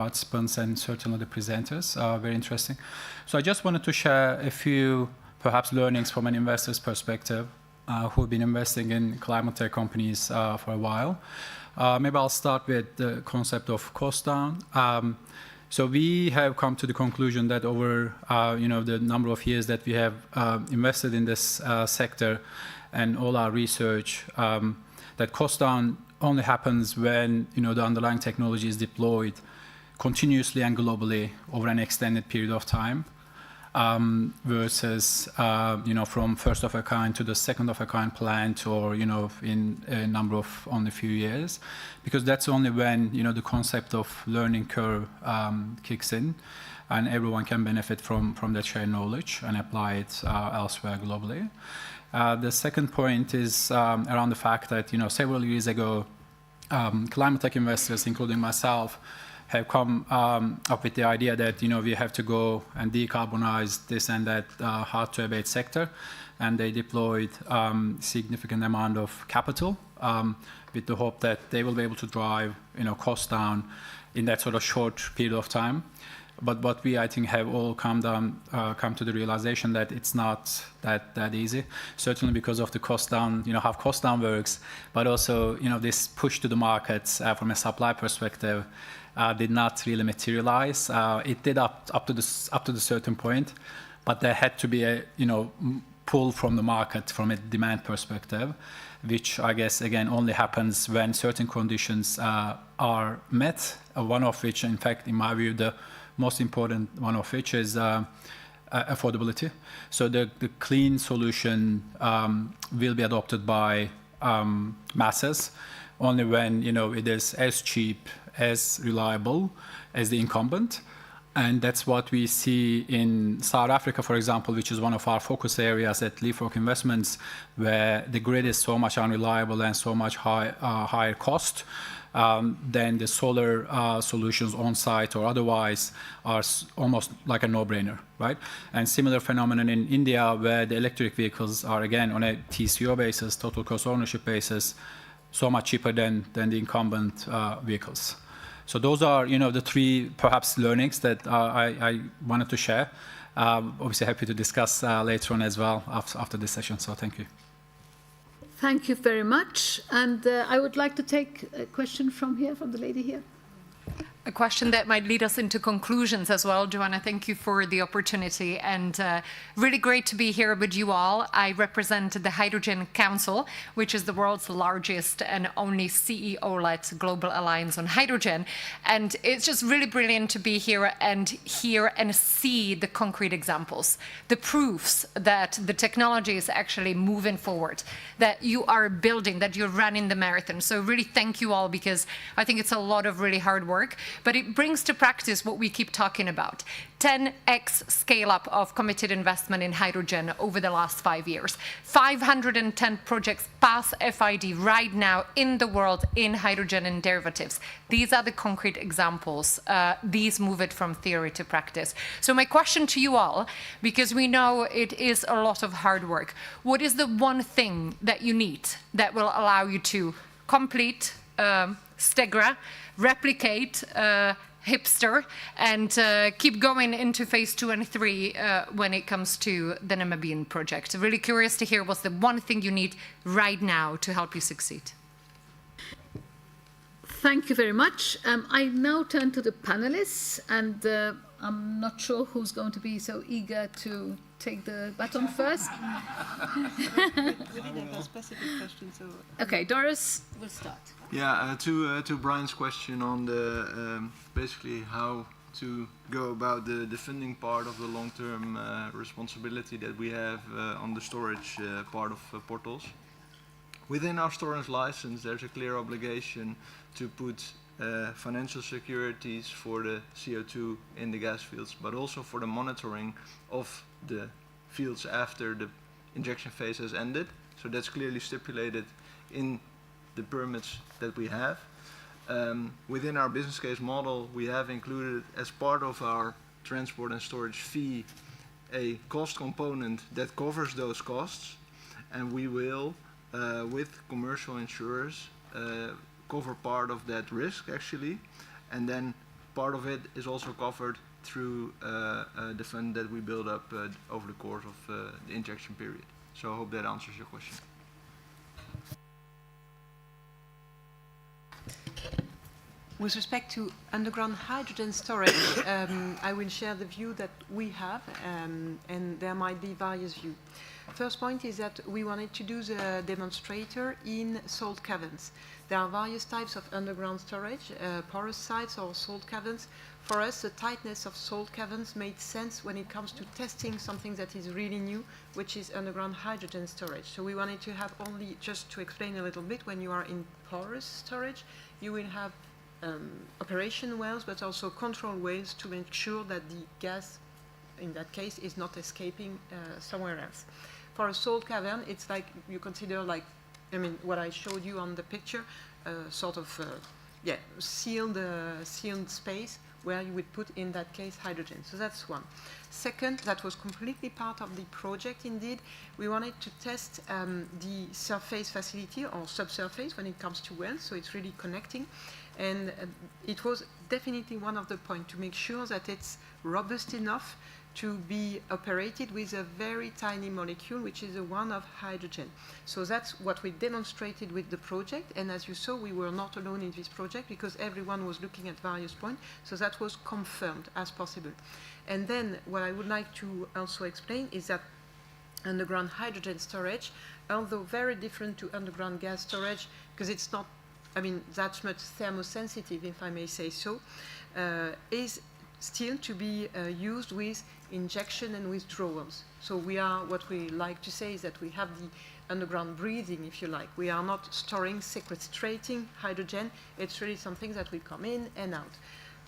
participants and certainly the presenters. Very interesting. So I just wanted to share a few perhaps learnings from an investor's perspective who have been investing in climate tech companies for a while. Maybe I'll start with the concept of cost down. So we have come to the conclusion that over the number of years that we have invested in this sector and all our research, that cost down only happens when the underlying technology is deployed continuously and globally over an extended period of time, versus from first of a kind to the second of a kind plant, or in a number of only few years, because that's only when the concept of learning curve kicks in, and everyone can benefit from that shared knowledge and apply it elsewhere globally. The second point is around the fact that several years ago, climate tech investors, including myself, have come up with the idea that we have to go and decarbonize this and that hard-to-abate sector, and they deployed significant amount of capital with the hope that they will be able to drive costs down in that sort of short period of time. But what we, I think, have all come to the realization that it's not that easy. Certainly because of the cost down, how cost down works, but also this push to the markets from a supply perspective did not really materialize. It did up to the certain point, but there had to be a pull from the market from a demand perspective, which I guess again only happens when certain conditions are met. One of which, in fact, in my view, the most important one of which is affordability. So the clean solution will be adopted by masses only when it is as cheap, as reliable as the incumbent. And that's what we see in South Africa, for example, which is one of our focus areas at Leapfrog Investments, where the grid is so much unreliable and so much higher cost. Then the solar solutions on site or otherwise are almost like a no-brainer, right? And similar phenomenon in India, where the electric vehicles are again on a TCO basis, total cost ownership basis, so much cheaper than the incumbent vehicles. So those are the three perhaps learnings that I wanted to share. Obviously happy to discuss later on as well after this session. So thank you. Thank you very much. And I would like to take a question from the lady here. A question that might lead us into conclusions as well. Joanna, thank you for the opportunity, and really great to be here with you all. I represent the Hydrogen Council, which is the world's largest and only CEO-led global alliance on hydrogen. And it's just really brilliant to be here and hear and see the concrete examples, the proofs that the technology is actually moving forward, that you are building, that you're running the marathon. So really thank you all, because I think it's a lot of really hard work. But it brings to practice what we keep talking about. 10x scale up of committed investment in hydrogen over the last 5 years. 510 projects pass FID right now in the world in hydrogen and derivatives. These are the concrete examples. These move it from theory to practice. So my question to you all, because we know it is a lot of hard work, what is the one thing that you need that will allow you to complete Stegra, replicate Hipster, and keep going into phase 2 and 3 when it comes to the Namibian project? Really curious to hear what's the one thing you need right now to help you succeed. Thank you very much. I now turn to the panelists, and I'm not sure who's going to be so eager to take the baton first. We didn't have a specific question, so... Okay, Doris, we'll start. Yeah, to Brian's question on the basically how to go about the funding part of the long-term responsibility that we have on the storage part of portals. Within our storage license, there's a clear obligation to put financial securities for the CO2 in the gas fields, but also for the monitoring of the fields after the injection phase has ended. So that's clearly stipulated in the permits that we have. Within our business case model, we have included as part of our transport and storage fee a cost component that covers those costs, and we will, with commercial insurers, cover part of that risk actually, and then part of it is also covered through the fund that we build up over the course of the injection period. So I hope that answers your question. With respect to underground hydrogen storage, I will share the view that we have, and there might be various views. First point is that we wanted to do the demonstrator in salt caverns. There are various types of underground storage, porous sites or salt caverns. For us, the tightness of salt caverns made sense when it comes to testing something that is really new, which is underground hydrogen storage. So we wanted to have only, just to explain a little bit, when you are in porous storage, you will have operation wells, but also control wells to make sure that the gas, in that case, is not escaping somewhere else. For a salt cavern, it's like you consider like, I mean, what I showed you on the picture, sort of, sealed space where you would put, in that case, hydrogen. So that's one. Second, that was completely part of the project indeed. We wanted to test the surface facility or subsurface when it comes to wells, so it's really connecting. And it was definitely one of the points to make sure that it's robust enough to be operated with a very tiny molecule, which is the one of hydrogen. So that's what we demonstrated with the project. And as you saw, we were not alone in this project because everyone was looking at various points. So that was confirmed as possible. And then what I would like to also explain is that underground hydrogen storage, although very different to underground gas storage, because it's not, I mean, that much thermosensitive, if I may say so, is still to be used with injection and withdrawals. So we are, what we like to say is that we have the underground breathing, if you like. We are not storing, sequestrating hydrogen. It's really something that will come in and out.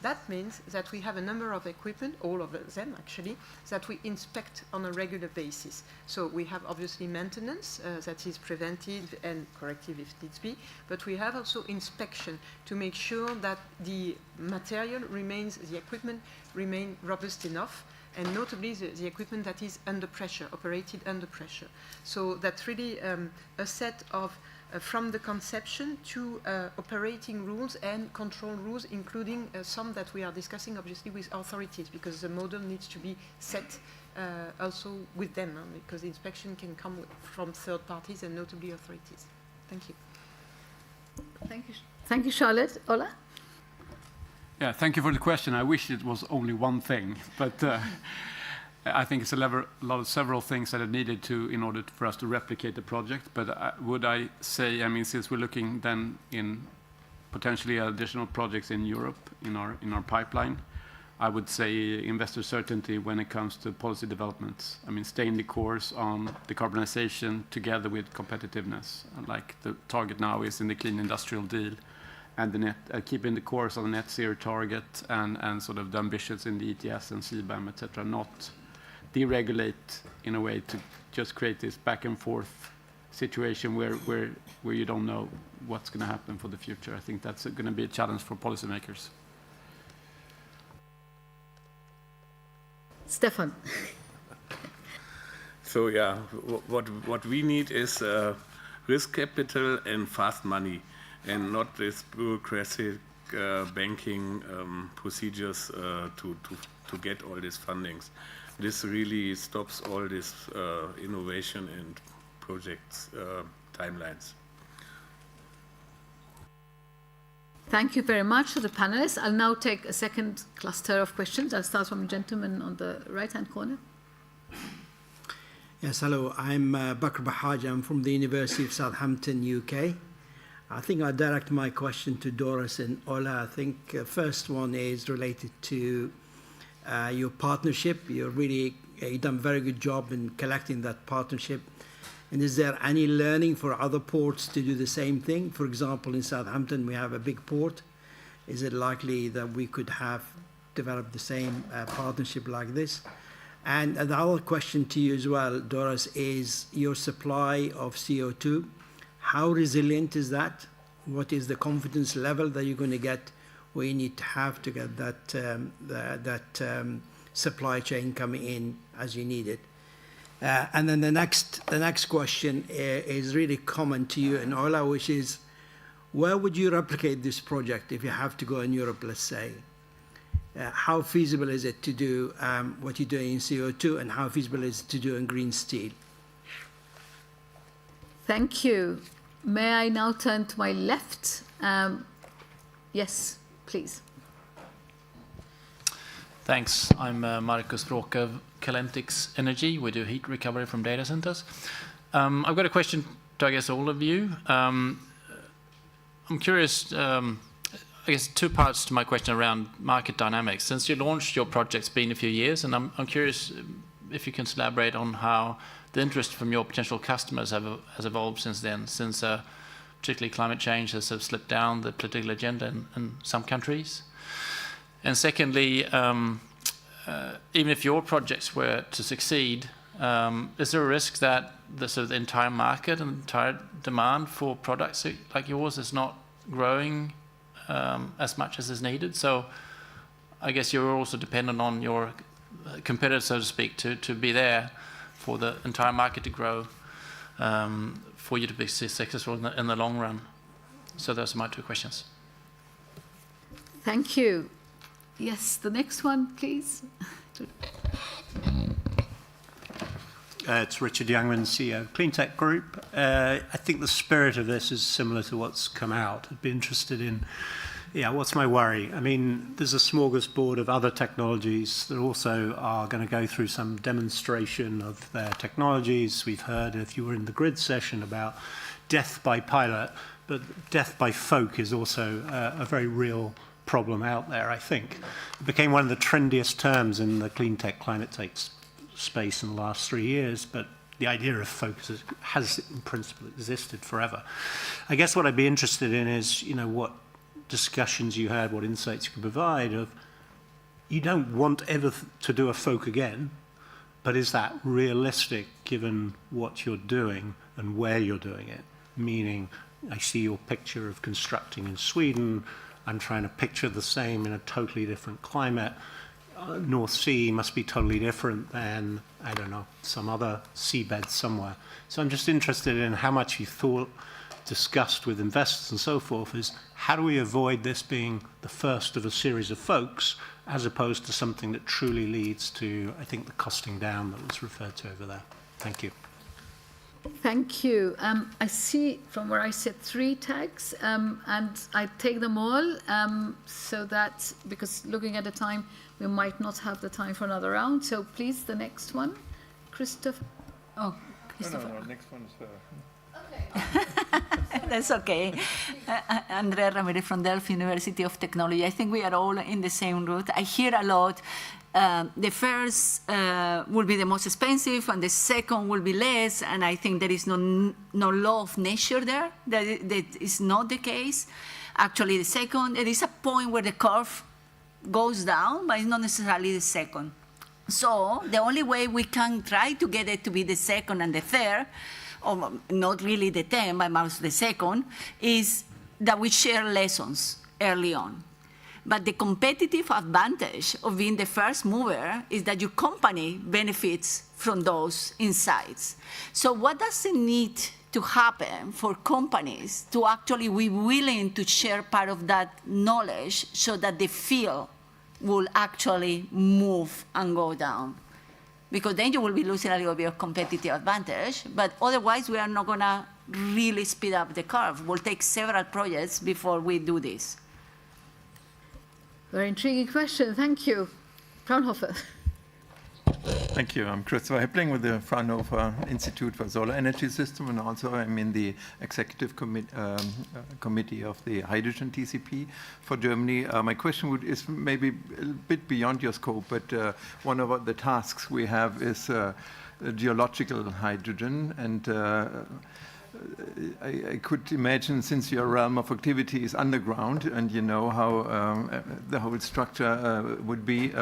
That means that we have a number of equipment, all of them actually, that we inspect on a regular basis. So we have obviously maintenance that is preventive and corrective if needs be, but we have also inspection to make sure that the material remains, the equipment remain robust enough, and notably the equipment that is under pressure, operated under pressure. So that's really a set of from the conception to operating rules and control rules, including some that we are discussing obviously with authorities, because the model needs to be set also with them, because the inspection can come from third parties and notably authorities. Thank you. Thank you. Thank you, Charlotte. Ola? Yeah, thank you for the question. I wish it was only one thing, but I think it's several things that are needed in order for us to replicate the project. But would I say, I mean, since we're looking then in potentially additional projects in Europe in our pipeline, I would say investor certainty when it comes to policy developments. I mean, staying the course on decarbonization together with competitiveness. Like the target now is in the Clean Industrial Deal, and keeping the course on the net zero target and sort of the ambitions in the ETS and CBAM, etc. Not deregulate in a way to just create this back and forth situation where you don't know what's going to happen for the future. I think that's going to be a challenge for policymakers. Stefan. So yeah, what we need is risk capital and fast money, and not this bureaucratic banking procedures to get all these fundings. This really stops all this innovation and projects timelines. Thank you very much to the panelists. I'll now take a second cluster of questions. I'll start from the gentleman on the right-hand corner. Yes, hello. I'm Bakr Bahaj. I'm from the University of Southampton, UK. I think I'll direct my question to Doris and Ola. I think first one is related to your partnership. You've done a very good job in collecting that partnership. And is there any learning for other ports to do the same thing? For example, in Southampton, we have a big port. Is it likely that we could have developed the same partnership like this? And the other question to you as well, Doris, is your supply of CO2. How resilient is that? What is the confidence level that you're going to get where you need to have to get that supply chain coming in as you need it? And then the next question is really common to you and Ola, which is, where would you replicate this project if you have to go in Europe, let's say? how feasible is it to do what you're doing in CO2, and how feasible is it to do in green steel? Thank you. May I now turn to my left? Yes, please. Thanks. I'm Markus Råke of Calentix Energy. We do heat recovery from data centers. I've got a question to, I guess, all of you. I'm curious, I guess 2 parts to my question around market dynamics. Since you launched your project, it's been a few years, and I'm curious if you can elaborate on how the interest from your potential customers has evolved since then, since particularly climate change has sort of slipped down the political agenda in some countries. And secondly, even if your projects were to succeed, is there a risk that the sort of the entire market and entire demand for products like yours is not growing as much as is needed? So I guess you're also dependent on your competitors, so to speak, to be there for the entire market to grow, for you to be successful in the long run. So those are my 2 questions. Thank you. Yes, the next one, please. It's Richard Youngman, CEO of Cleantech Group. I think the spirit of this is similar to what's come out. I'd be interested in, what's my worry? I mean, there's a smorgasbord of other technologies that also are going to go through some demonstration of their technologies. We've heard, if you were in the grid session, about death by pilot, but death by folk is also a very real problem out there, I think. It became one of the trendiest terms in the clean tech, climate tech space in the last 3 years, but the idea of focus has in principle existed forever. I guess what I'd be interested in is, what discussions you had, what insights you could provide of, you don't want ever to do a folk again, but is that realistic given what you're doing and where you're doing it? Meaning, I see your picture of constructing in Sweden. I'm trying to picture the same in a totally different climate. North Sea must be totally different than, I don't know, some other seabed somewhere. So I'm just interested in how much you thought, discussed with investors and so forth, is how do we avoid this being the first of a series of folks, as opposed to something that truly leads to, I think, the costing down that was referred to over there. Thank you. Thank you. I see from where I sit 3 tags, and I take them all so that, because looking at the time, we might not have the time for another round. So please, the next one. Christopher. Oh, Christopher. No, next one is That's okay. Andrea Ramirez from Delft University of Technology. I think we are all in the same route. I hear a lot. The first will be the most expensive, and the second will be less. And I think there is no law of nature there. That is not the case. Actually, the second, there is a point where the curve goes down, but it's not necessarily the second. So the only way we can try to get it to be the second and the third, or not really the 10, but most the second, is that we share lessons early on. But the competitive advantage of being the first mover is that your company benefits from those insights. So what does it need to happen for companies to actually be willing to share part of that knowledge so that the field will actually move and go down? Because then you will be losing a little bit of competitive advantage, but otherwise we are not going to really speed up the curve. It will take several projects before we do this. Very intriguing question. Thank you. Fraunhofer. Thank you. I'm Christopher Hippling with the Fraunhofer Institute for Solar Energy System, and also I'm in the executive committee of the hydrogen TCP for Germany. My question is maybe a bit beyond your scope, but one of the tasks we have is geological hydrogen, and I could imagine, since your realm of activity is underground and you know how the whole structure would be,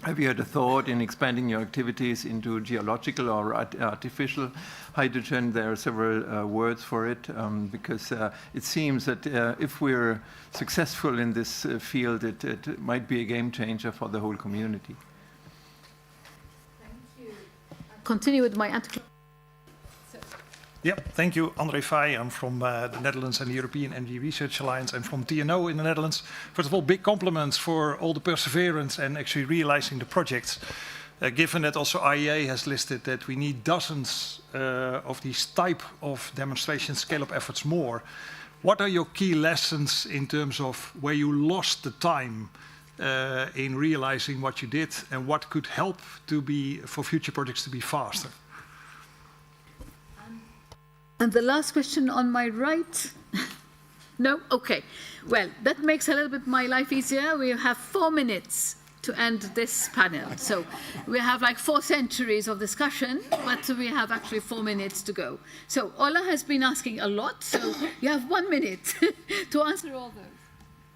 have you had a thought in expanding your activities into geological or artificial hydrogen? There are several words for it, because it seems that if we're successful in this field, it might be a game changer for the whole community. Thank you. Continue with my Yep, thank you, André Fay. I'm from the Netherlands and the European Energy Research Alliance. I'm from TNO in the Netherlands. First of all, big compliments for all the perseverance and actually realizing the projects. Given that also IEA has listed that we need dozens of these type of demonstration scale-up efforts more. What are your key lessons in terms of where you lost the time in realizing what you did, and what could help for future projects to be faster? And the last question on my right. No? Okay. Well, that makes a little bit my life easier. We have 4 minutes to end this panel. So we have like 4 centuries of discussion, but we have actually 4 minutes to go. So Ola has been asking a lot, so you have 1 minute to answer all those.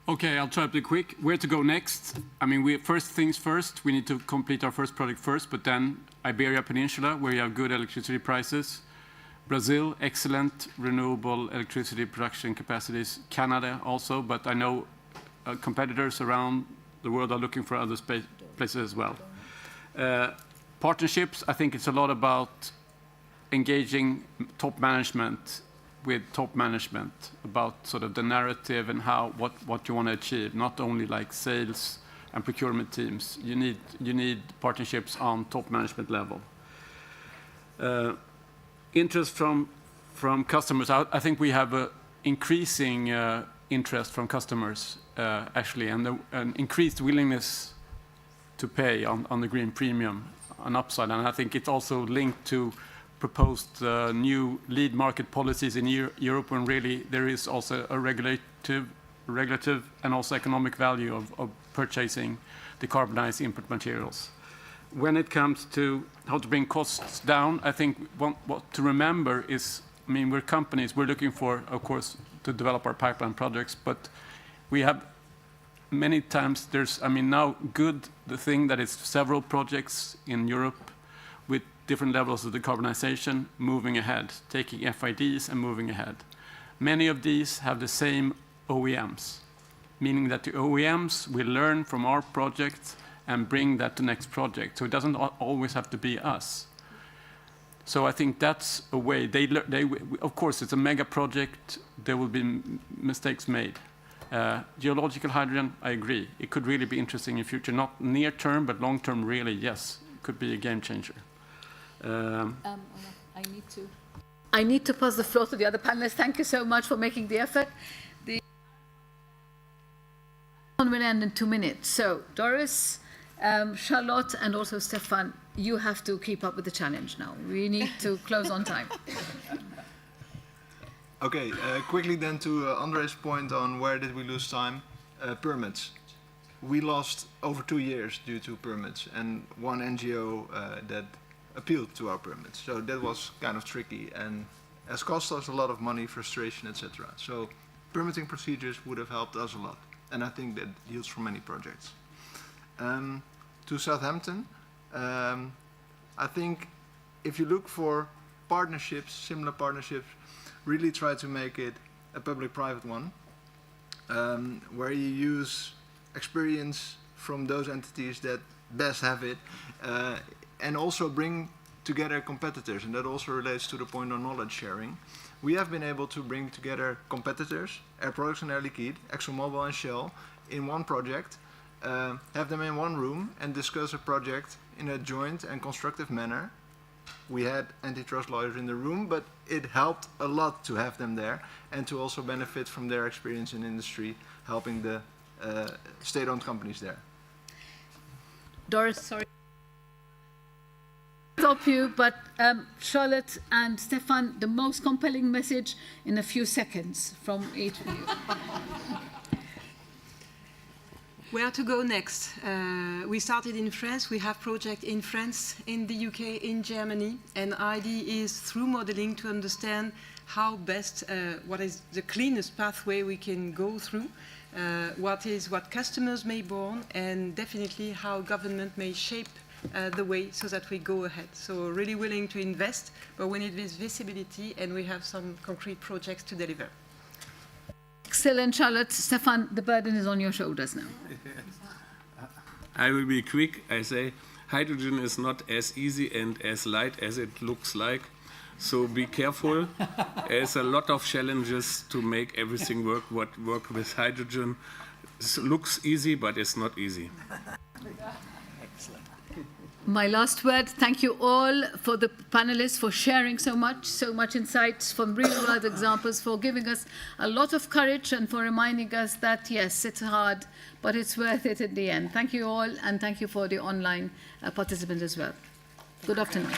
Okay, I'll try to be quick. Where to go next? I mean, first things first, we need to complete our first project first, but then Iberia Peninsula, where you have good electricity prices. Brazil, excellent renewable electricity production capacities. Canada also, but I know competitors around the world are looking for other places as well. Partnerships, I think it's a lot about engaging top management with top management about sort of the narrative and what you want to achieve, not only like sales and procurement teams. You need partnerships on top management level. Interest from customers. I think we have an increasing interest from customers actually, and an increased willingness to pay on the green premium, an upside. And I think it's also linked to proposed new lead market policies in Europe, when really there is also a regulative and also economic value of purchasing decarbonized input materials. When it comes to how to bring costs down, I think what to remember is, I mean, we're companies, we're looking for, of course, to develop our pipeline projects, but we have many times now the thing that is several projects in Europe with different levels of decarbonization moving ahead, taking FIDs and moving ahead. Many of these have the same OEMs, meaning that the OEMs will learn from our project and bring that to next project. So it doesn't always have to be us. So I think that's a way. Of course, it's a mega project. There will be mistakes made. Geological hydrogen, I agree. It could really be interesting in future. Not near term, but long term, really, yes. It could be a game changer. I need to pass the floor to the other panelists. Thank you so much for making the effort. The one will end in 2 minutes. So Doris, Charlotte, and also Stefan, you have to keep up with the challenge now. We need to close on time. Okay, quickly then to André's point on where did we lose time. Permits. We lost over 2 years due to permits, and one NGO that appealed to our permits. So that was kind of tricky and has cost us a lot of money, frustration, etc. So permitting procedures would have helped us a lot, and I think that yields for many projects. To Southampton, I think if you look for partnerships, similar partnerships, really try to make it a public-private one, where you use experience from those entities that best have it, and also bring together competitors, and that also relates to the point on knowledge sharing. We have been able to bring together competitors, Air Products and Air Liquide, ExxonMobil and Shell, in one project, have them in one room and discuss a project in a joint and constructive manner. We had antitrust lawyers in the room, but it helped a lot to have them there and to also benefit from their experience in industry, helping the state-owned companies there. Doris, sorry. Stop you, but Charlotte and Stefan, the most compelling message in a few seconds from each of you. Where to go next? We started in France. We have projects in France, in the UK, in Germany. And the idea is through modeling to understand how best, what is the cleanest pathway we can go through, what customers may born, and definitely how government may shape the way so that we go ahead. So really willing to invest, but we need this visibility, and we have some concrete projects to deliver. Excellent, Charlotte. Stefan, the burden is on your shoulders now. I will be quick. I say hydrogen is not as easy and as light as it looks like. So be careful. There's a lot of challenges to make everything work. What work with hydrogen looks easy, but it's not easy. My last word, thank you all for the panelists for sharing so much insights from real-world examples, for giving us a lot of courage and for reminding us that, yes, it's hard, but it's worth it in the end. Thank you all, and thank you for the online participants as well. Good afternoon.